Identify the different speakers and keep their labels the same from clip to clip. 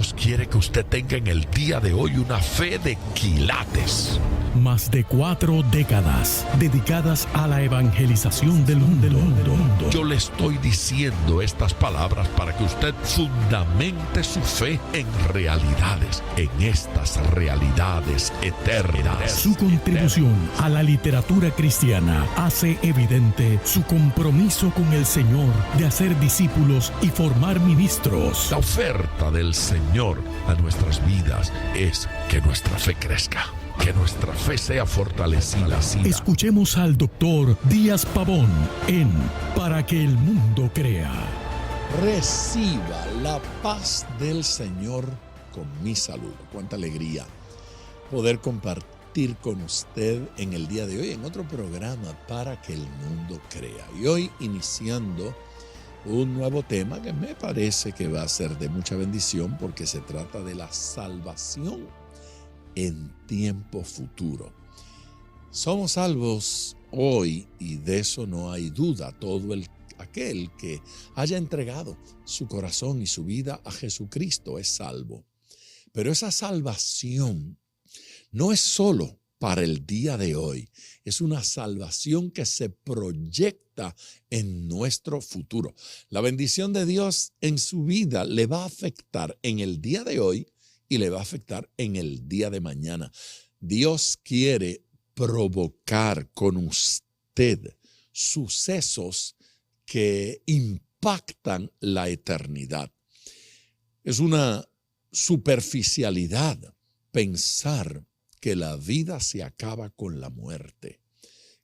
Speaker 1: Dios quiere que usted tenga en el día de hoy una fe de quilates.
Speaker 2: Más de 4 décadas dedicadas a la evangelización del mundo.
Speaker 1: Yo le estoy diciendo estas palabras para que usted fundamente su fe en realidades, en estas realidades eternas.
Speaker 2: Su contribución a la literatura cristiana hace evidente su compromiso con el Señor de hacer discípulos y formar ministros.
Speaker 1: La oferta del Señor a nuestras vidas es que nuestra fe crezca, que nuestra fe sea fortalecida.
Speaker 2: Escuchemos al doctor Díaz Pavón en Para que el mundo crea.
Speaker 3: Reciba la paz del Señor con mi salud. Cuánta alegría poder compartir con usted en el día de hoy en otro programa Para que el mundo crea. Y hoy iniciando un nuevo tema que me parece que va a ser de mucha bendición porque se trata de la salvación en tiempo futuro. Somos salvos hoy y de eso no hay duda. Todo aquel que haya entregado su corazón y su vida a Jesucristo es salvo. Pero esa salvación no es solo para el día de hoy, es una salvación que se proyecta en nuestro futuro. La bendición de Dios en su vida le va a afectar en el día de hoy y le va a afectar en el día de mañana. Dios quiere provocar con usted sucesos que impactan la eternidad. Es una superficialidad pensar que la vida se acaba con la muerte,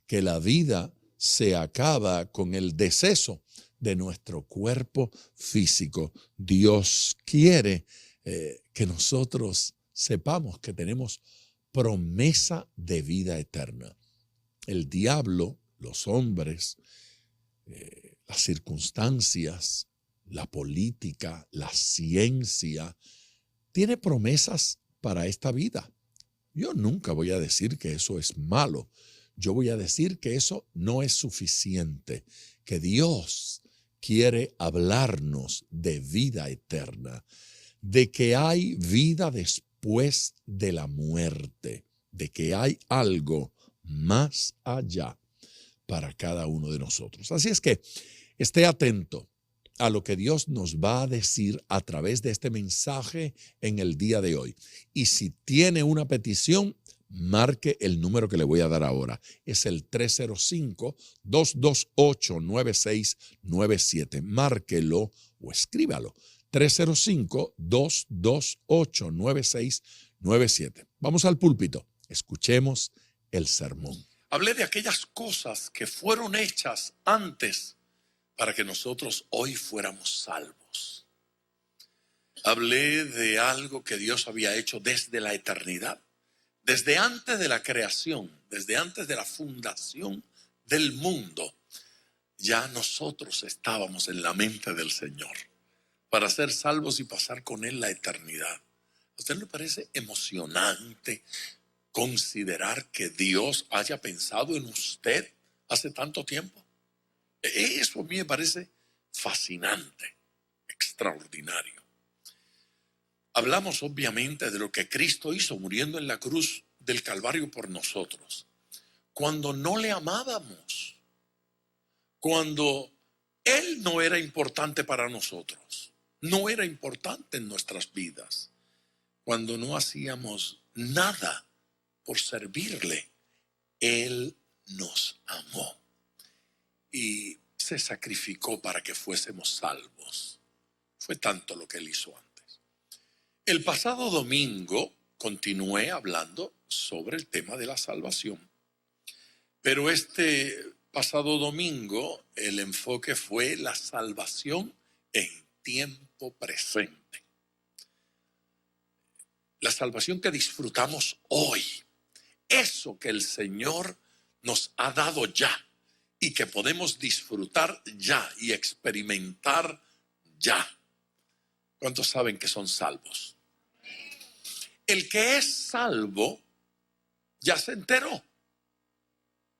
Speaker 3: que la vida se acaba con el deceso de nuestro cuerpo físico. Dios quiere que nosotros sepamos que tenemos promesa de vida eterna. El diablo, los hombres, las circunstancias, la política, la ciencia, tiene promesas para esta vida. Yo nunca voy a decir que eso es malo. Yo voy a decir que eso no es suficiente, que Dios quiere hablarnos de vida eterna, de que hay vida después de la muerte, de que hay algo más allá para cada uno de nosotros. Así es que esté atento a lo que Dios nos va a decir a través de este mensaje en el día de hoy. Y si tiene una petición, marque el número que le voy a dar ahora. Es el 305-228-9697. Márquelo o escríbalo. 305-228-9697. Vamos al púlpito. Escuchemos el sermón.
Speaker 1: Hablé de aquellas cosas que fueron hechas antes para que nosotros hoy fuéramos salvos. Hablé de algo que Dios había hecho desde la eternidad, desde antes de la creación, desde antes de la fundación del mundo. Ya nosotros estábamos en la mente del Señor para ser salvos y pasar con Él la eternidad. ¿A usted le parece emocionante considerar que Dios haya pensado en usted hace tanto tiempo? Eso a mí me parece fascinante, extraordinario. Hablamos obviamente de lo que Cristo hizo muriendo en la cruz del Calvario por nosotros. Cuando no le amábamos, cuando Él no era importante para nosotros, no era importante en nuestras vidas, cuando no hacíamos nada por servirle, Él nos amó y se sacrificó para que fuésemos salvos. Fue tanto lo que Él hizo antes. El pasado domingo continué hablando sobre el tema de la salvación, pero este pasado domingo el enfoque fue la salvación en tiempo presente. La salvación que disfrutamos hoy, eso que el Señor nos ha dado ya y que podemos disfrutar ya y experimentar ya. ¿Cuántos saben que son salvos? El que es salvo ya se enteró.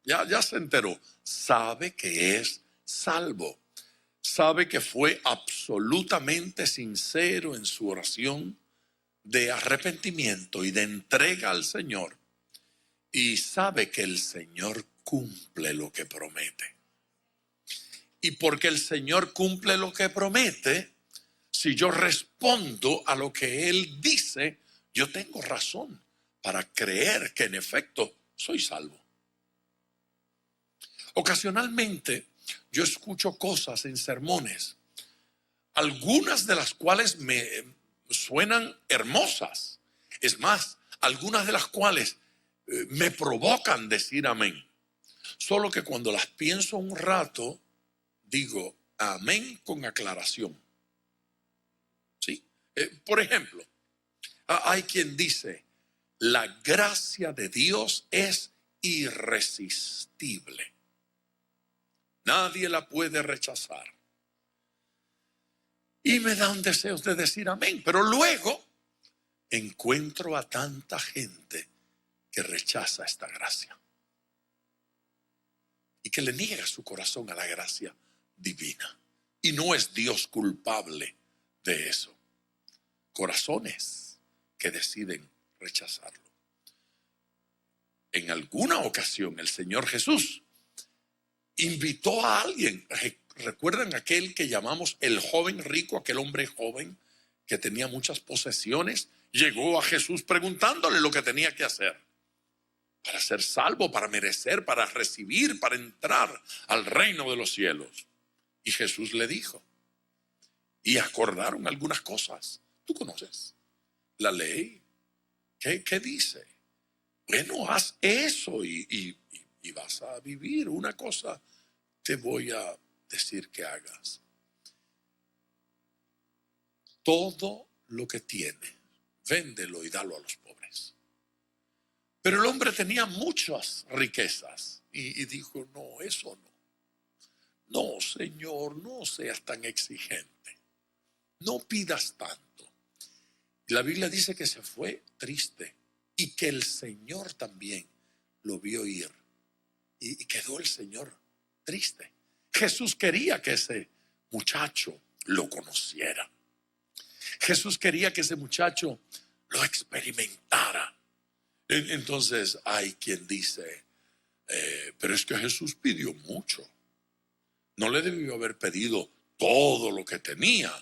Speaker 1: Ya se enteró. Sabe que es salvo. Sabe que fue absolutamente sincero en su oración. de arrepentimiento y de entrega al Señor, y sabe que el Señor cumple lo que promete. Y porque el Señor cumple lo que promete, si yo respondo a lo que Él dice, yo tengo razón para creer que en efecto soy salvo. Ocasionalmente yo escucho cosas en sermones, algunas de las cuales me suenan hermosas. Es más, algunas de las cuales me provocan decir amén. Solo que cuando las pienso un rato, digo amén con aclaración. ¿Sí? Por ejemplo, hay quien dice, la gracia de Dios es irresistible. Nadie la puede rechazar. Y me dan deseos de decir amén. Pero luego encuentro a tanta gente que rechaza esta gracia y que le niega su corazón a la gracia divina. Y no es Dios culpable de eso. Corazones que deciden rechazarlo. En alguna ocasión el Señor Jesús invitó a alguien. ¿Recuerdan aquel que llamamos el joven rico, aquel hombre joven que tenía muchas posesiones? Llegó a Jesús preguntándole lo que tenía que hacer para ser salvo, para merecer, para recibir, para entrar al reino de los cielos. Y Jesús le dijo, y acordaron algunas cosas. ¿Tú conoces la ley? ¿Qué dice? Bueno, haz eso y vas a vivir. Una cosa te voy a decir que hagas. Todo lo que tienes, véndelo y dalo a los pobres. Pero el hombre tenía muchas riquezas y dijo, no, eso no. No, Señor, no seas tan exigente. No pidas tanto. Y la Biblia dice que se fue triste y que el Señor también lo vio ir. Y quedó el Señor triste. Jesús quería que ese muchacho lo conociera. Jesús quería que ese muchacho lo experimentara. Entonces hay quien dice, pero es que Jesús pidió mucho. No le debió haber pedido todo lo que tenía.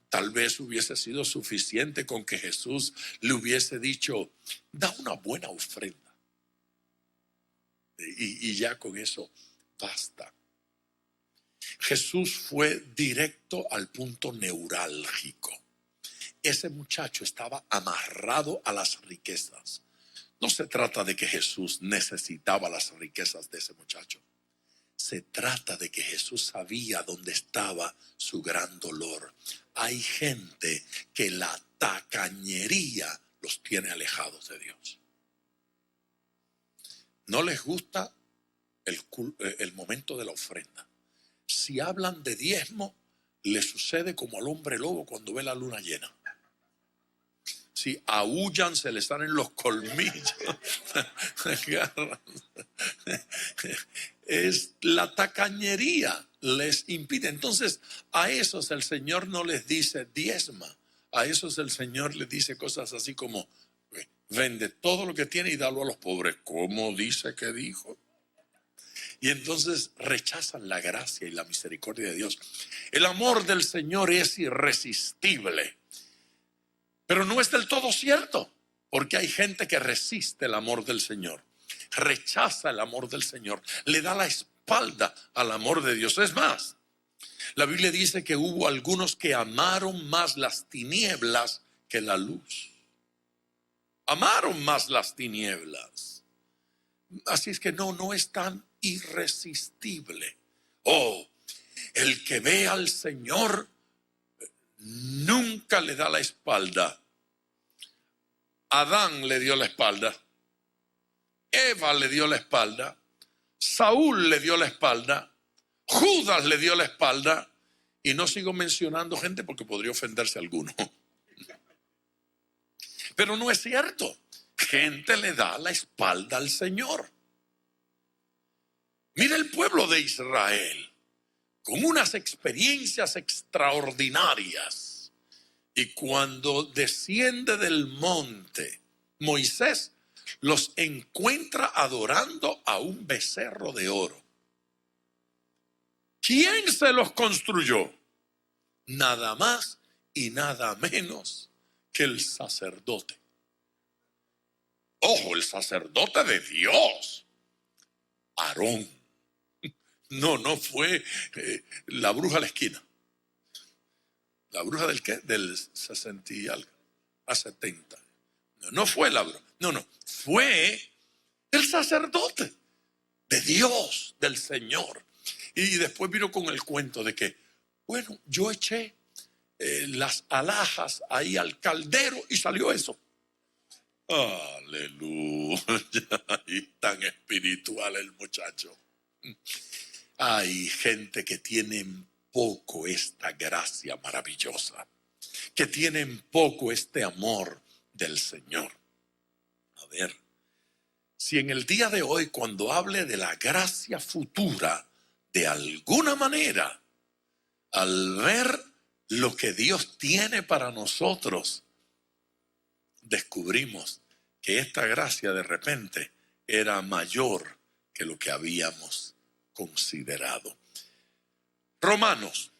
Speaker 1: Tal vez hubiese sido suficiente con que Jesús le hubiese dicho, da una buena ofrenda. Y ya con eso basta. Jesús fue directo al punto neurálgico. Ese muchacho estaba amarrado a las riquezas. No se trata de que Jesús necesitaba las riquezas de ese muchacho. Se trata de que Jesús sabía dónde estaba su gran dolor. Hay gente que la tacañería los tiene alejados de Dios. No les gusta el momento de la ofrenda. Si hablan de diezmo, le sucede como al hombre lobo cuando ve la luna llena. Si aúllan, se les salen los colmillos. Es la tacañería les impide. Entonces a esos el Señor no les dice diezma. A esos el Señor les dice cosas así como vende todo lo que tiene y dalo a los pobres. ¿Cómo dice que dijo? Y entonces rechazan la gracia y la misericordia de Dios. El amor del Señor es irresistible. Pero no es del todo cierto, porque hay gente que resiste el amor del Señor, rechaza el amor del Señor, le da la espalda al amor de Dios. Es más, la Biblia dice que hubo algunos que amaron más las tinieblas que la luz. Amaron más las tinieblas. Así es que no es tan irresistible. Oh, el que ve al Señor nunca le da la espalda. Adán le dio la espalda. Eva le dio la espalda. Saúl le dio la espalda. Judas le dio la espalda. Y no sigo mencionando gente porque podría ofenderse alguno. Pero no es cierto. Gente le da la espalda al Señor. Mira el pueblo de Israel, con unas experiencias extraordinarias. Y cuando desciende del monte, Moisés los encuentra adorando a un becerro de oro. ¿Quién se los construyó? Nada más y nada menos que el sacerdote. Ojo, el sacerdote de Dios, Aarón. No fue la bruja de la esquina. ¿La bruja del qué? Del 60 y algo, a 70. No fue la bruja. No, fue el sacerdote de Dios, del Señor. Y después vino con el cuento de que, bueno, yo eché las alhajas ahí al caldero y salió eso. Aleluya. Y tan espiritual el muchacho. Hay gente que tiene poco esta gracia maravillosa, que tienen poco este amor del Señor. A ver, si en el día de hoy, cuando hable de la gracia futura, de alguna manera, al ver lo que Dios tiene para nosotros, descubrimos que esta gracia de repente era mayor que lo que habíamos considerado. Romanos.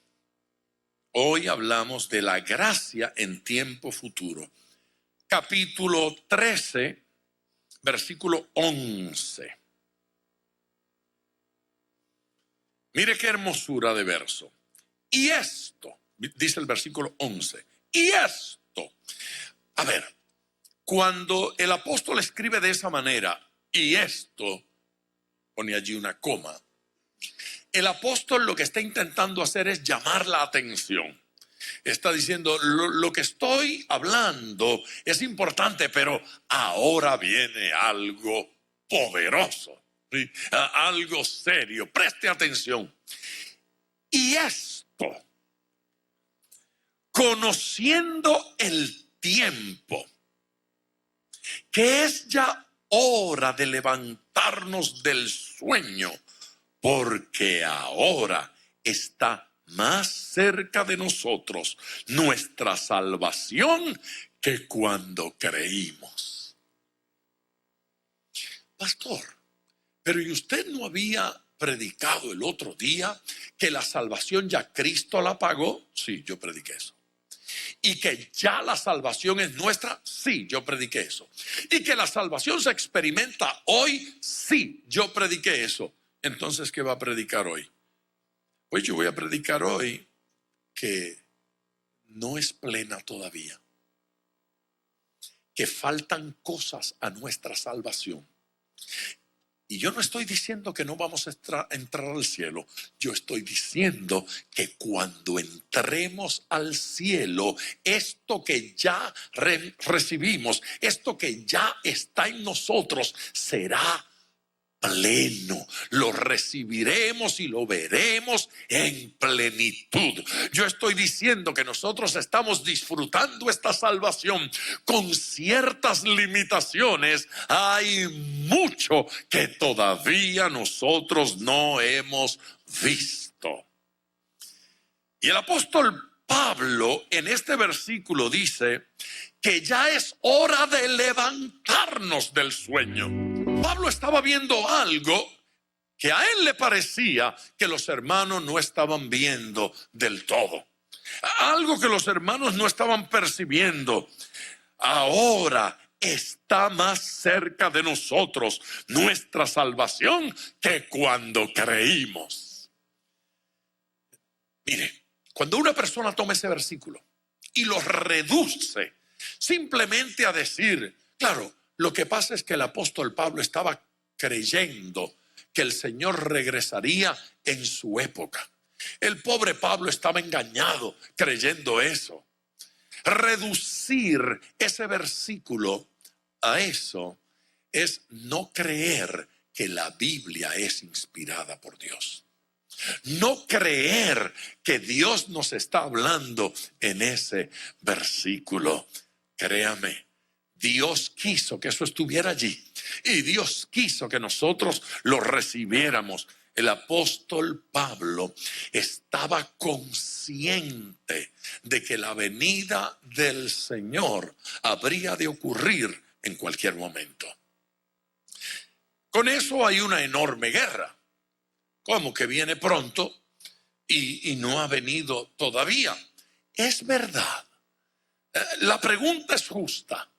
Speaker 1: Hoy hablamos de la gracia en tiempo futuro. Capítulo 13, versículo 11. Mire qué hermosura de verso. Y esto, dice el versículo 11, y esto. A ver, cuando el apóstol escribe de esa manera, y esto, pone allí una coma, el apóstol lo que está intentando hacer es llamar la atención. Está diciendo, lo que estoy hablando es importante, pero ahora viene algo poderoso, ¿sí? Algo serio. Preste atención. Y esto, conociendo el tiempo, que es ya hora de levantarnos del sueño, porque ahora está más cerca de nosotros nuestra salvación que cuando creímos. Pastor, pero ¿y usted no había predicado el otro día que la salvación ya Cristo la pagó? Sí, yo prediqué eso. ¿Y que ya la salvación es nuestra? Sí, yo prediqué eso. ¿Y que la salvación se experimenta hoy? Sí, yo prediqué eso. Entonces, ¿qué va a predicar hoy? Pues yo voy a predicar hoy que no es plena todavía, que faltan cosas a nuestra salvación. Y yo no estoy diciendo que no vamos a entrar al cielo. Yo estoy diciendo que cuando entremos al cielo, esto que ya recibimos, esto que ya está en nosotros, será pleno. Lo recibiremos y lo veremos en plenitud. Yo estoy diciendo que nosotros estamos disfrutando esta salvación con ciertas limitaciones. Hay mucho que todavía nosotros no hemos visto. Y el apóstol Pablo en este versículo dice que ya es hora de levantarnos del sueño. Pablo estaba viendo algo que a él le parecía que los hermanos no estaban viendo del todo. Algo que los hermanos no estaban percibiendo. Ahora está más cerca de nosotros nuestra salvación que cuando creímos. Mire, cuando una persona toma ese versículo y lo reduce simplemente a decir, claro, lo que pasa es que el apóstol Pablo estaba creyendo que el Señor regresaría en su época. El pobre Pablo estaba engañado creyendo eso. Reducir ese versículo a eso es no creer que la Biblia es inspirada por Dios. No creer que Dios nos está hablando en ese versículo. Créame, Dios quiso que eso estuviera allí y Dios quiso que nosotros lo recibiéramos. el apóstol Pablo estaba consciente de que la venida del Señor habría de ocurrir en cualquier momento. Con eso hay una enorme guerra. ¿Cómo que viene pronto y no ha venido todavía? Es verdad. La pregunta es justa.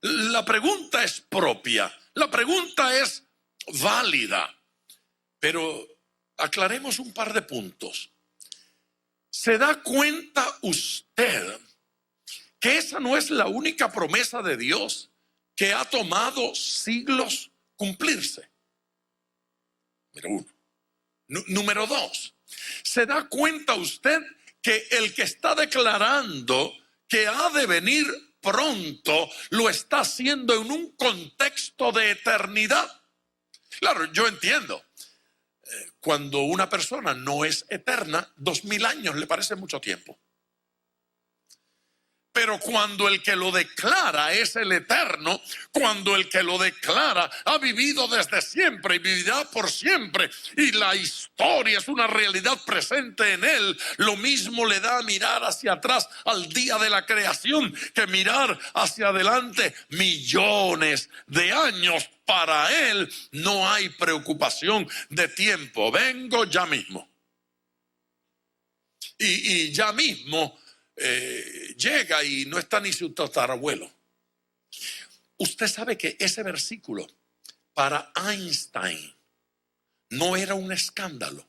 Speaker 1: La pregunta es propia. La pregunta es válida. Pero aclaremos un par de puntos. ¿Se da cuenta usted que esa no es la única promesa de Dios que ha tomado siglos cumplirse? Número uno. Número dos, ¿se da cuenta usted que el que está declarando que ha de venir pronto lo está haciendo en un contexto de eternidad? Claro, yo entiendo. Cuando una persona no es eterna, 2000 años le parece mucho tiempo. Pero cuando el que lo declara es el eterno, cuando el que lo declara ha vivido desde siempre y vivirá por siempre, y la historia es una realidad presente en él, lo mismo le da mirar hacia atrás al día de la creación que mirar hacia adelante millones de años. Para él no hay preocupación de tiempo. Vengo ya mismo. Y ya mismo llega y no está ni su tatarabuelo. Usted sabe que ese versículo para Einstein no era un escándalo,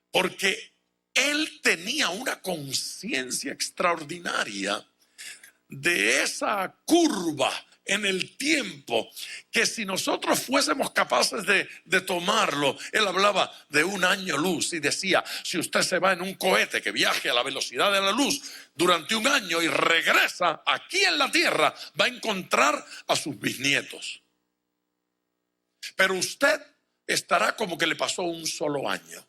Speaker 1: porque él tenía una conciencia extraordinaria de esa curva en el tiempo, que si nosotros fuésemos capaces de tomarlo, él hablaba de un año luz y decía, si usted se va en un cohete que viaje a la velocidad de la luz durante un año y regresa aquí en la tierra, va a encontrar a sus bisnietos. Pero usted estará como que le pasó un solo año.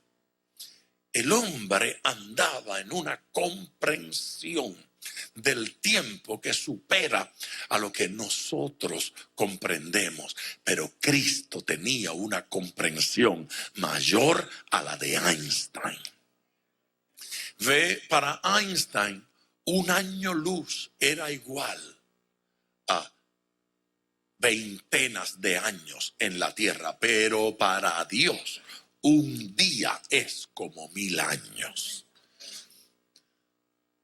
Speaker 1: El hombre andaba en una comprensión del tiempo que supera a lo que nosotros comprendemos. Pero Cristo tenía una comprensión mayor a la de Einstein. Ve, para Einstein, un año luz era igual a veintenas de años en la tierra, pero para Dios un día es como 1000 años.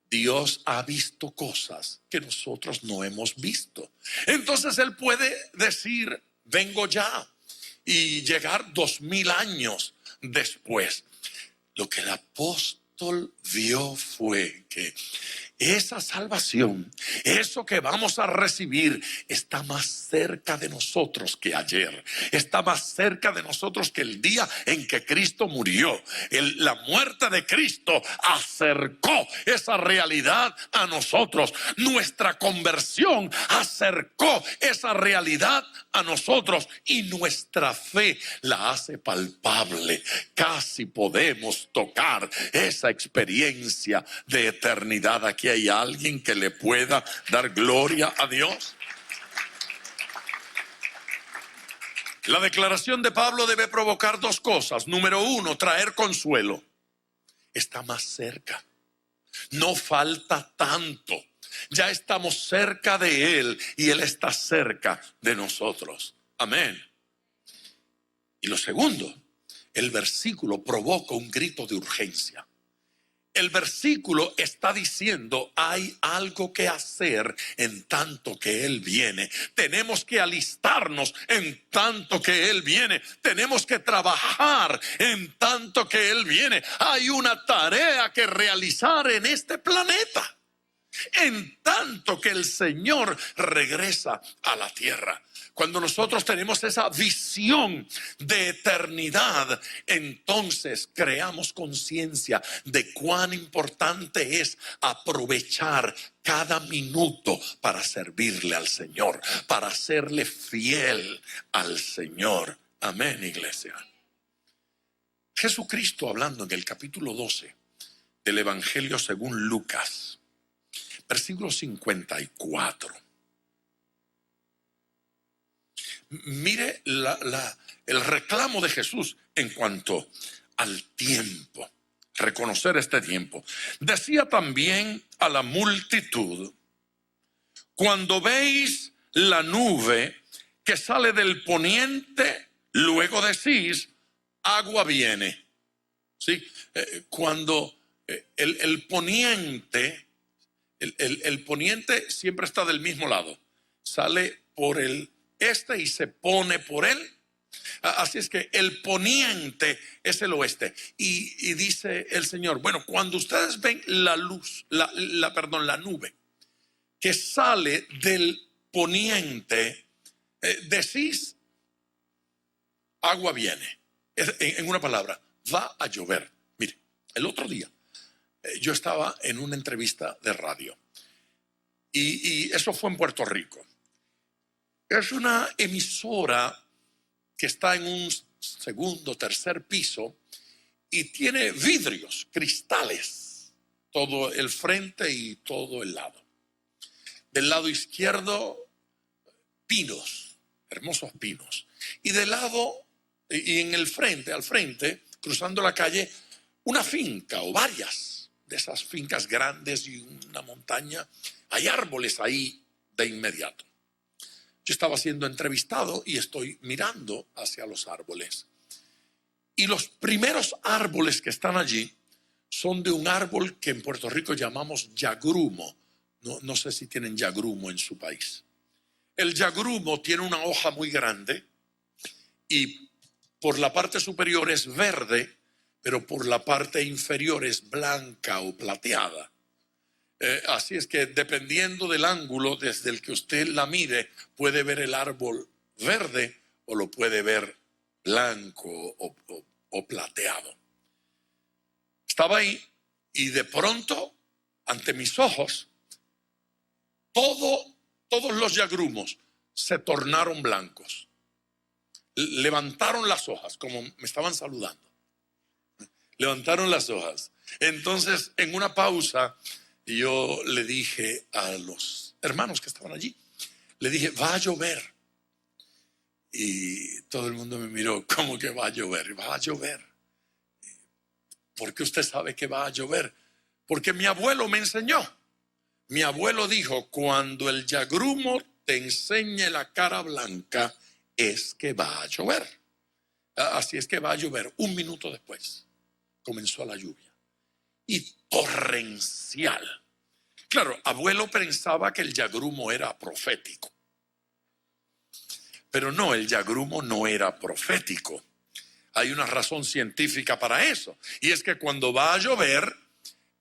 Speaker 1: Dios ha visto cosas que nosotros no hemos visto. Entonces Él puede decir, vengo ya, y llegar 2000 años después. Lo que el apóstol vio fue que esa salvación, eso que vamos a recibir, está más cerca de nosotros que ayer. Está más cerca de nosotros que el día en que Cristo murió. La muerte de Cristo acercó esa realidad a nosotros. Nuestra conversión acercó esa realidad a nosotros, y nuestra fe la hace palpable. Casi podemos tocar esa experiencia de eternidad. Aquí hay alguien que le pueda dar gloria a Dios. La declaración de Pablo debe provocar dos cosas. Número uno, traer consuelo. Está más cerca. No falta tanto. Ya estamos cerca de Él y Él está cerca de nosotros. Amén. Y lo segundo, el versículo provoca un grito de urgencia. El versículo está diciendo, hay algo que hacer en tanto que Él viene. Tenemos que alistarnos en tanto que Él viene. Tenemos que trabajar en tanto que Él viene. Hay una tarea que realizar en este planeta, en tanto que el Señor regresa a la tierra. Cuando nosotros tenemos esa visión de eternidad, entonces creamos conciencia de cuán importante es aprovechar cada minuto para servirle al Señor, para serle fiel al Señor. Amén, iglesia. Jesucristo, hablando en el capítulo 12 del Evangelio según Lucas, versículo 54. Mire el reclamo de Jesús en cuanto al tiempo, reconocer este tiempo. Decía también a la multitud: cuando veis la nube que sale del poniente, luego decís, agua viene. ¿Sí? Cuando el poniente, el poniente siempre está del mismo lado, sale por el este y se pone por él. Así es que el poniente es el oeste. Y dice el Señor, bueno, cuando ustedes ven la luz, la nube que sale del poniente, decís, agua viene. En una palabra, va a llover. Mire, el otro día yo estaba en una entrevista de radio y eso fue en Puerto Rico. Es una emisora que está en un segundo, tercer piso y tiene vidrios, cristales, todo el frente y todo el lado. Del lado izquierdo, pinos, hermosos pinos. Y del lado, y en el frente, al frente, cruzando la calle, una finca o varias de esas fincas grandes y una montaña. Hay árboles ahí de inmediato. Yo estaba siendo entrevistado y estoy mirando hacia los árboles. Y los primeros árboles que están allí son de un árbol que en Puerto Rico llamamos yagrumo. No sé si tienen yagrumo en su país. El yagrumo tiene una hoja muy grande y por la parte superior es verde, pero por la parte inferior es blanca o plateada. Así es que dependiendo del ángulo desde el que usted la mire, puede ver el árbol verde o lo puede ver blanco o plateado. Estaba ahí y de pronto, ante mis ojos, todos los yagrumos se tornaron blancos. Levantaron las hojas, como me estaban saludando. Levantaron las hojas. Entonces, en una pausa, yo le dije a los hermanos que estaban allí, le dije, va a llover. Y todo el mundo me miró, ¿cómo que va a llover? Va a llover. ¿Por qué usted sabe que va a llover? Porque mi abuelo me enseñó. Mi abuelo dijo, cuando el yagrumo te enseñe la cara blanca, es que va a llover. Así es que va a llover. Un minuto después comenzó la lluvia. Y torrencial. Claro, abuelo pensaba que el yagrumo era profético. Pero no, el yagrumo no era profético. Hay una razón científica para eso. Y es que cuando va a llover,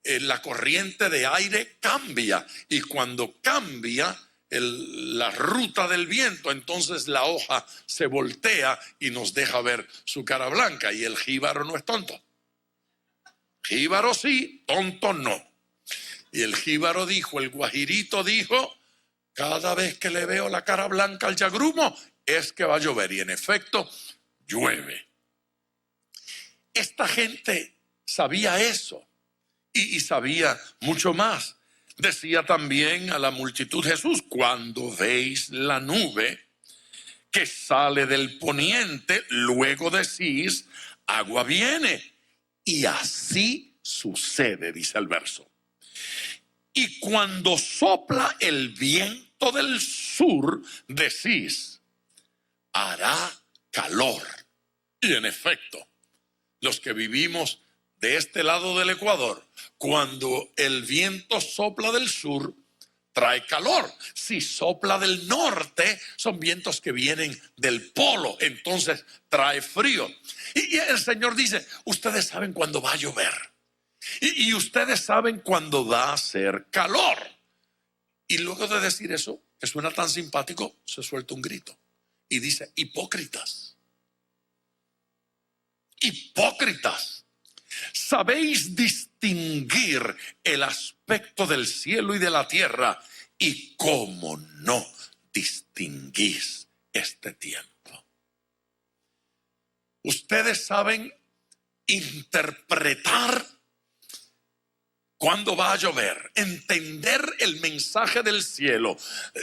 Speaker 1: la corriente de aire cambia. Y cuando cambia la ruta del viento, entonces la hoja se voltea y nos deja ver su cara blanca. Y el jíbaro no es tonto. Jíbaro sí, tonto no. Y el jíbaro dijo, el guajirito dijo, cada vez que le veo la cara blanca al yagrumo, es que va a llover. Y en efecto, llueve. Esta gente sabía eso y sabía mucho más. Decía también a la multitud Jesús, cuando veis la nube que sale del poniente, luego decís, agua viene. Y así sucede, dice el verso. Y cuando sopla el viento del sur, decís, hará calor. Y en efecto, los que vivimos de este lado del Ecuador, cuando el viento sopla del sur, trae calor. Si sopla del norte, son vientos que vienen del polo, entonces trae frío. Y el Señor dice, ustedes saben cuándo va a llover. Y ustedes saben cuándo va a hacer calor. Y luego de decir eso, que suena tan simpático, se suelta un grito. Y dice, hipócritas. Hipócritas. Sabéis distinguir el aspecto del cielo y de la tierra, y cómo no distinguís este tiempo. Ustedes saben interpretar ¿Cuándo va a llover? Entender el mensaje del cielo,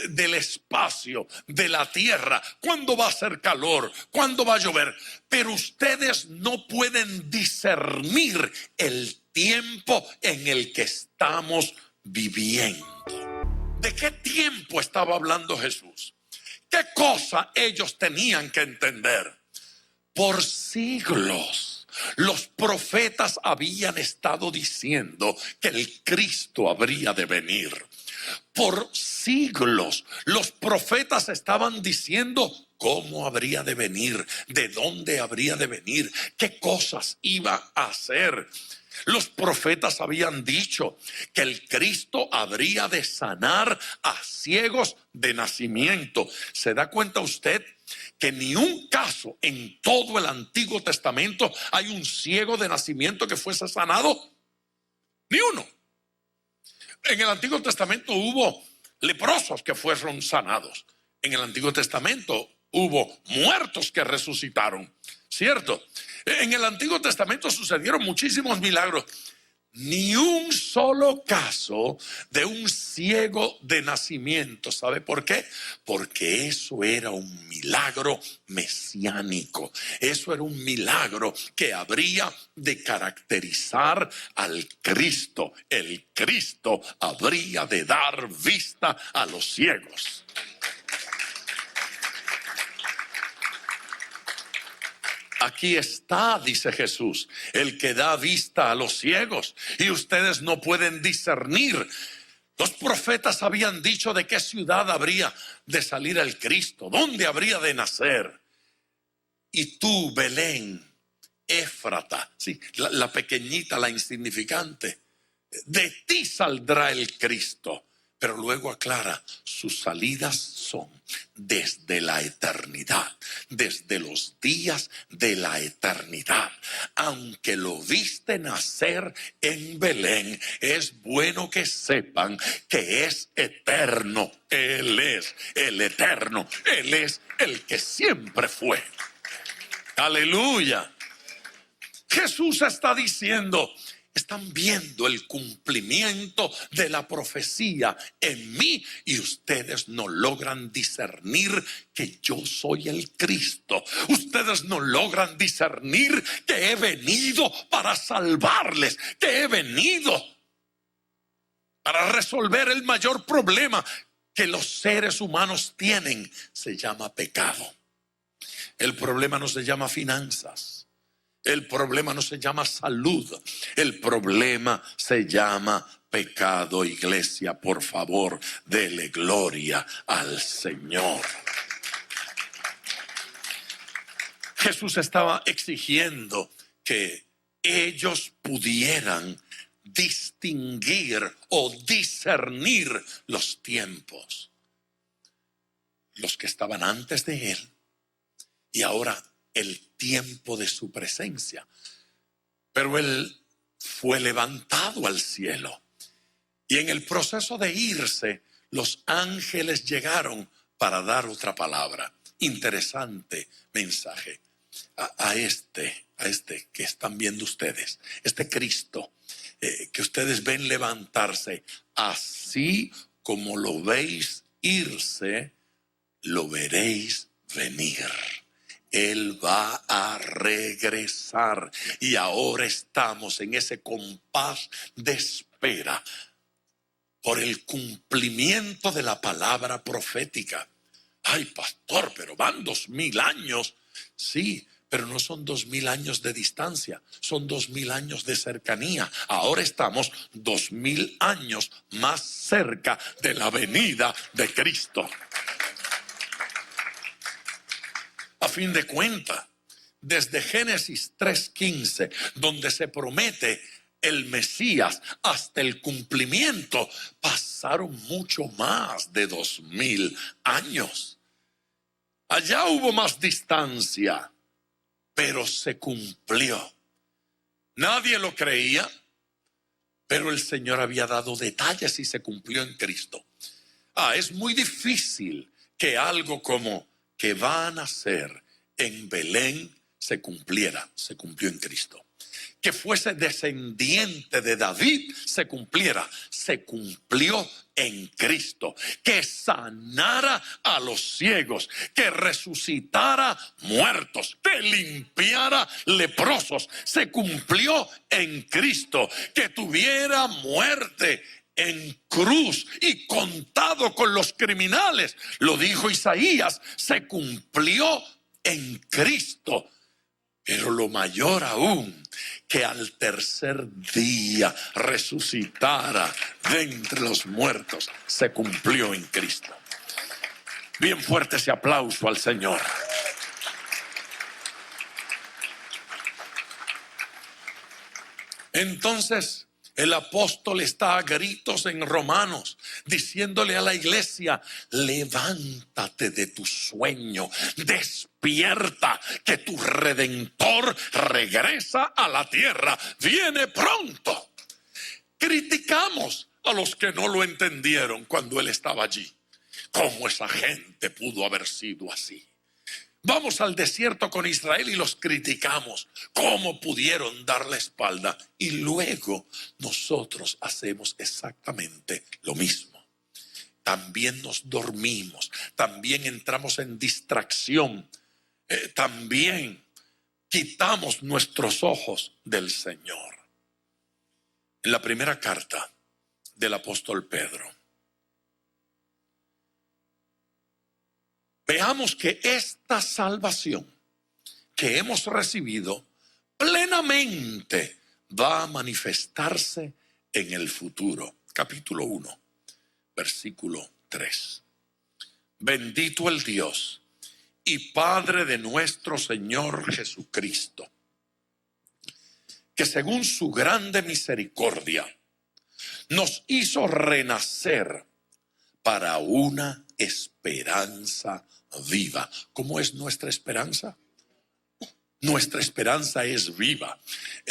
Speaker 1: del espacio, de la tierra. ¿Cuándo va a hacer calor? ¿Cuándo va a llover? Pero ustedes no pueden discernir el tiempo en el que estamos viviendo. ¿De qué tiempo estaba hablando Jesús? ¿Qué cosa ellos tenían que entender? Por siglos los profetas habían estado diciendo que el Cristo habría de venir. Por siglos los profetas estaban diciendo cómo habría de venir, de dónde habría de venir, qué cosas iba a hacer. Los profetas habían dicho que el Cristo habría de sanar a ciegos de nacimiento. ¿Se da cuenta usted que ni un caso en todo el Antiguo Testamento hay un ciego de nacimiento que fuese sanado? Ni uno. En el Antiguo Testamento hubo leprosos que fueron sanados. En el Antiguo Testamento hubo muertos que resucitaron, ¿cierto? En el Antiguo Testamento sucedieron muchísimos milagros. Ni un solo caso de un ciego de nacimiento. ¿Sabe por qué? Porque eso era un milagro mesiánico. Eso era un milagro que habría de caracterizar al Cristo. El Cristo habría de dar vista a los ciegos. Aquí está, dice Jesús, el que da vista a los ciegos, y ustedes no pueden discernir. Los profetas habían dicho de qué ciudad habría de salir el Cristo, dónde habría de nacer. Y tú, Belén, Éfrata, sí, la pequeñita, la insignificante, de ti saldrá el Cristo. Pero luego aclara, sus salidas son desde la eternidad, desde los días de la eternidad. Aunque lo viste nacer en Belén, es bueno que sepan que es eterno. Él es el eterno, Él es el que siempre fue. Aleluya. Jesús está diciendo, están viendo el cumplimiento de la profecía en mí y ustedes no logran discernir que yo soy el Cristo. Ustedes no logran discernir que he venido para salvarles, que he venido para resolver el mayor problema que los seres humanos tienen. Se llama pecado. El problema no se llama finanzas. El problema no se llama salud, el problema se llama pecado. Iglesia, por favor, dele gloria al Señor. Jesús estaba exigiendo que ellos pudieran distinguir o discernir los tiempos. Los que estaban antes de él y ahora el tiempo de su presencia. Pero él fue levantado al cielo y en el proceso de irse los ángeles llegaron para dar otra palabra. Interesante mensaje a este que están viendo ustedes, este Cristo que ustedes ven levantarse. Así como lo veis irse, lo veréis venir. Él va a regresar y ahora estamos en ese compás de espera por el cumplimiento de la palabra profética. Ay, pastor, pero van 2000 años. Sí, pero no son 2000 años de distancia, son 2000 años de cercanía. Ahora estamos 2000 años más cerca de la venida de Cristo. A fin de cuentas, desde Génesis 3:15, donde se promete el Mesías, hasta el cumplimiento, pasaron mucho más de 2000 años. Allá hubo más distancia, pero se cumplió. Nadie lo creía, pero el Señor había dado detalles y se cumplió en Cristo. Es muy difícil que algo como que va a nacer en Belén se cumpliera. Se cumplió en Cristo. que fuese descendiente de David se cumpliera. Se cumplió en Cristo. Que sanara a los ciegos, que resucitara muertos, que limpiara leprosos. Se cumplió en Cristo. Que tuviera muerte en cruz y contado con los criminales. Lo dijo Isaías, se cumplió en Cristo. Pero lo mayor aún, que al tercer día resucitara de entre los muertos, se cumplió en Cristo. Bien fuerte ese aplauso al Señor. Entonces, el apóstol está a gritos en Romanos, diciéndole a la iglesia: levántate de tu sueño, despierta, que tu Redentor regresa a la tierra, viene pronto. Criticamos a los que no lo entendieron cuando él estaba allí. ¿Cómo esa gente pudo haber sido así? Vamos al desierto con Israel y los criticamos. ¿Cómo pudieron dar la espalda? Y luego nosotros hacemos exactamente lo mismo. También nos dormimos, también entramos en distracción, también quitamos nuestros ojos del Señor. En la primera carta del apóstol Pedro, veamos que esta salvación que hemos recibido plenamente va a manifestarse en el futuro. Capítulo 1, versículo 3. Bendito el Dios y Padre de nuestro Señor Jesucristo, que según su grande misericordia nos hizo renacer para una esperanza viva. ¿Cómo es nuestra esperanza? Nuestra esperanza es viva,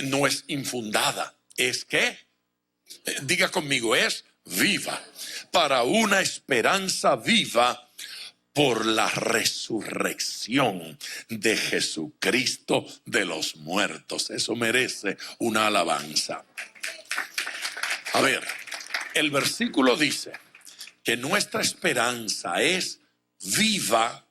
Speaker 1: no es infundada. ¿Es qué? Diga conmigo, es viva. Para una esperanza viva por la resurrección de Jesucristo de los muertos. Eso merece una alabanza. A ver, el versículo dice que nuestra esperanza es viva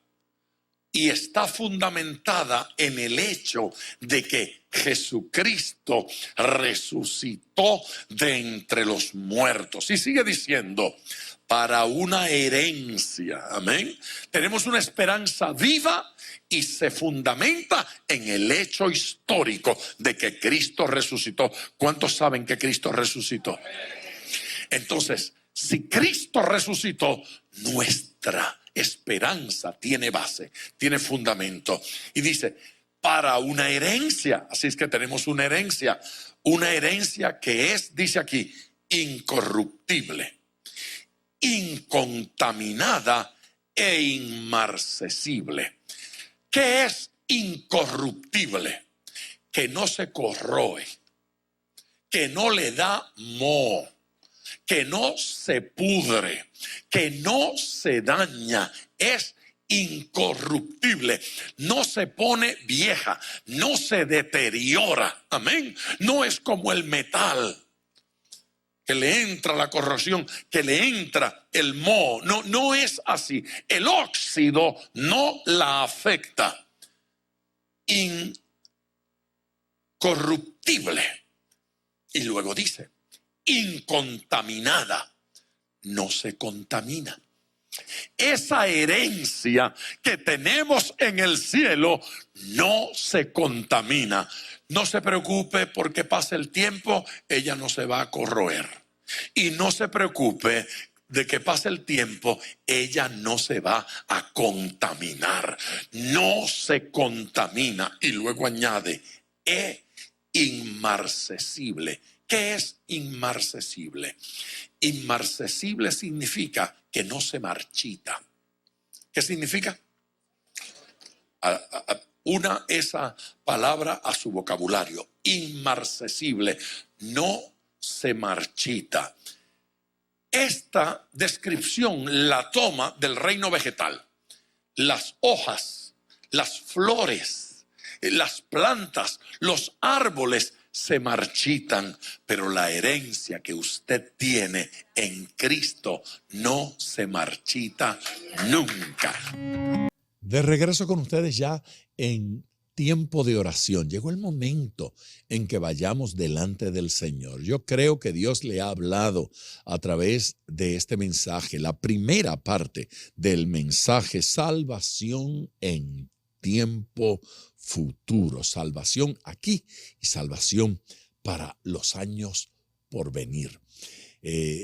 Speaker 1: y está fundamentada en el hecho de que Jesucristo resucitó de entre los muertos. Y sigue diciendo, para una herencia. Amén. Tenemos una esperanza viva y se fundamenta en el hecho histórico de que Cristo resucitó. ¿Cuántos saben que Cristo resucitó? Entonces, si Cristo resucitó, nuestra esperanza tiene base, tiene fundamento. Y dice, para una herencia. Así es que tenemos una herencia que es, dice aquí, incorruptible, incontaminada e inmarcesible. ¿Qué es incorruptible? Que no se corroe, que no le da moho, que no se pudre, que no se daña, es incorruptible, no se pone vieja, no se deteriora, amén. No es como el metal, que le entra la corrosión, que le entra el moho, no es así. El óxido no la afecta. Incorruptible. Y luego dice, incontaminada, no se contamina. Esa herencia que tenemos en el cielo no se contamina. No se preocupe porque pase el tiempo, ella no se va a corroer. Y no se preocupe de que pase el tiempo, ella no se va a contaminar. No se contamina. Y luego añade, inmarcesible. ¿Qué es inmarcesible? Inmarcesible significa que no se marchita. ¿Qué significa? Una esa palabra a su vocabulario. Inmarcesible, no se marchita. Esta descripción la toma del reino vegetal. Las hojas, las flores las plantas, los árboles se marchitan, pero la herencia que usted tiene en Cristo no se marchita nunca.
Speaker 3: De regreso con ustedes ya en tiempo de oración. Llegó el momento en que vayamos delante del Señor. Yo creo que Dios le ha hablado a través de este mensaje, la primera parte del mensaje, salvación en tiempo futuro, salvación aquí y salvación para los años por venir.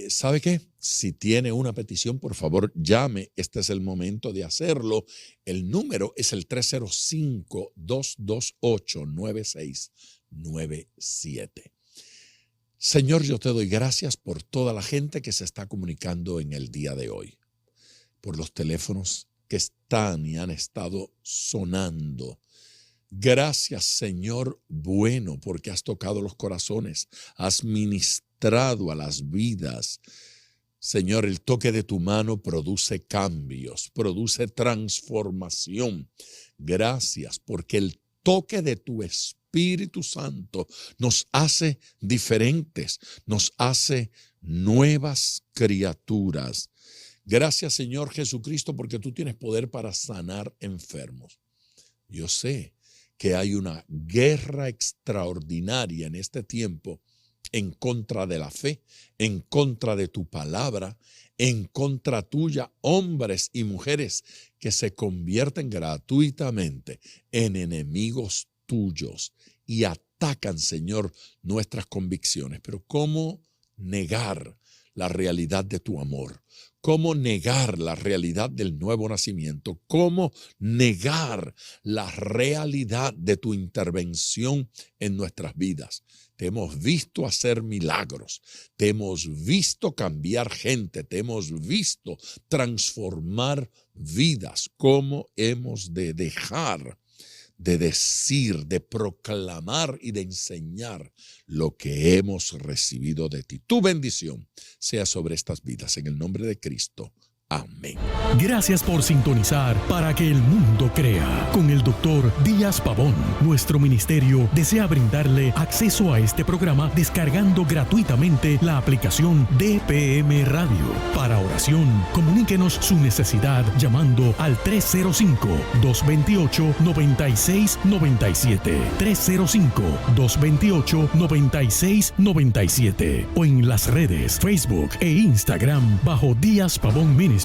Speaker 3: ¿Sabe qué? Si tiene una petición, por favor, llame. Este es el momento de hacerlo. El número es el 305-228-9697. Señor, yo te doy gracias por toda la gente que se está comunicando en el día de hoy, por los teléfonos que están y han estado sonando. Gracias, Señor bueno, porque has tocado los corazones, has ministrado a las vidas. Señor, el toque de tu mano produce cambios, produce transformación. Gracias, porque el toque de tu Espíritu Santo nos hace diferentes, nos hace nuevas criaturas. Gracias, Señor Jesucristo, porque tú tienes poder para sanar enfermos. Yo sé que hay una guerra extraordinaria en este tiempo en contra de la fe, en contra de tu palabra, en contra tuya, hombres y mujeres que se convierten gratuitamente en enemigos tuyos y atacan, Señor, nuestras convicciones. Pero ¿cómo negar la realidad de tu amor? ¿Cómo negar la realidad del nuevo nacimiento? ¿Cómo negar la realidad de tu intervención en nuestras vidas? Te hemos visto hacer milagros, te hemos visto cambiar gente, te hemos visto transformar vidas. ¿Cómo hemos de dejar de decir, de proclamar y de enseñar lo que hemos recibido de ti? Tu bendición sea sobre estas vidas, en el nombre de Cristo. Amén.
Speaker 2: Gracias por sintonizar Para que el Mundo Crea con el Dr. Díaz Pavón. Nuestro ministerio desea brindarle acceso a este programa descargando gratuitamente la aplicación DPM Radio. Para oración, comuníquenos su necesidad llamando al 305-228-9697. 305-228-9697 o en las redes Facebook e Instagram bajo Díaz Pavón Ministries.